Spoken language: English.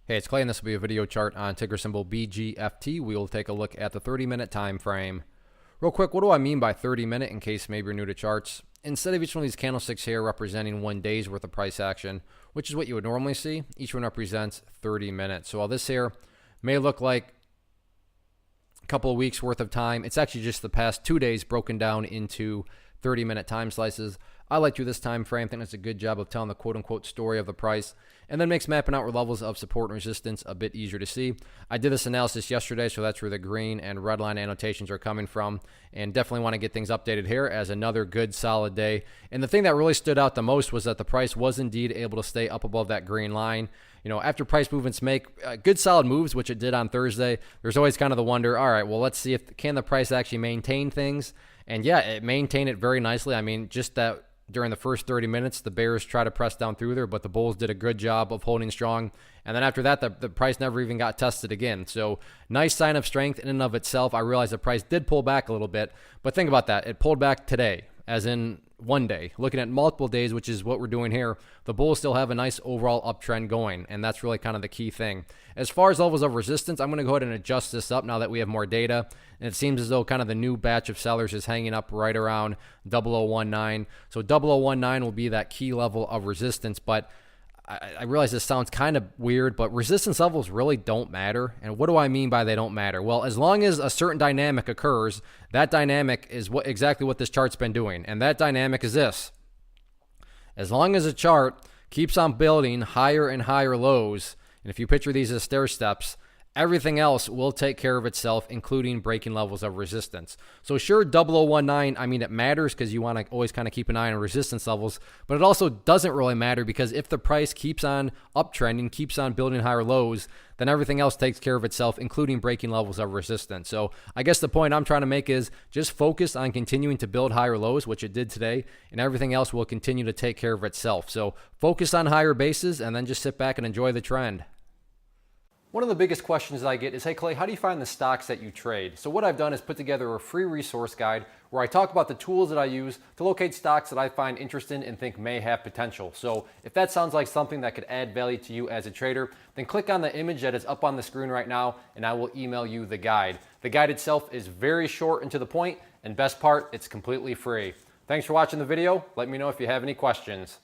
Hey, it's Clay, and this will be a video chart on ticker symbol BGFT. We will take a look at the 30-minute time frame. Real quick, what do I mean by 30-minute in case maybe you're new to charts? Instead of each one of these candlesticks here representing 1 day's worth of price action, which is what you would normally see, each one represents 30 minutes. So while this here may look like a couple of weeks worth of time, it's actually just the past 2 days broken down into 30-minute time slices. I like to this time frame. I think it's a good job of telling the quote-unquote story of the price, and then makes mapping out levels of support and resistance a bit easier to see. I did this analysis yesterday, so that's where the green and red line annotations are coming from, and definitely want to get things updated here as another good solid day. And the thing that really stood out the most was that the price was indeed able to stay up above that green line. You know, after price movements make good solid moves, which it did on Thursday, there's always kind of the wonder, all right, well, let's see if can the price actually maintain things. And yeah, it maintained it very nicely. I mean, just that during the first 30 minutes, the bears tried to press down through there, but the bulls did a good job of holding strong. And then after that, the price never even got tested again. So nice sign of strength in and of itself. I realize the price did pull back a little bit, but think about that. It pulled back today, as in 1 day. Looking at multiple days, which is what we're doing here, the bulls still have a nice overall uptrend going, and that's really kind of the key thing. As far as levels of resistance, I'm going to go ahead and adjust this up now that we have more data, and it seems as though kind of the new batch of sellers is hanging up right around 0019. So 0019 will be that key level of resistance, but I realize this sounds kind of weird, but resistance levels really don't matter. And what do I mean by they don't matter? Well, as long as a certain dynamic occurs, that dynamic is exactly what this chart's been doing. And that dynamic is this. As long as a chart keeps on building higher and higher lows, and if you picture these as stair steps, everything else will take care of itself, including breaking levels of resistance. So sure, 0019, I mean, it matters because you want to always kind of keep an eye on resistance levels, but it also doesn't really matter because if the price keeps on uptrending, keeps on building higher lows, then everything else takes care of itself, including breaking levels of resistance. So I guess the point I'm trying to make is just focus on continuing to build higher lows, which it did today, and everything else will continue to take care of itself. So focus on higher bases and then just sit back and enjoy the trend. One of the biggest questions that I get is, hey Clay, how do you find the stocks that you trade? So what I've done is put together a free resource guide where I talk about the tools that I use to locate stocks that I find interesting and think may have potential. So if that sounds like something that could add value to you as a trader, then click on the image that is up on the screen right now and I will email you the guide. The guide itself is very short and to the point, and best part, it's completely free. Thanks for watching the video. Let me know if you have any questions.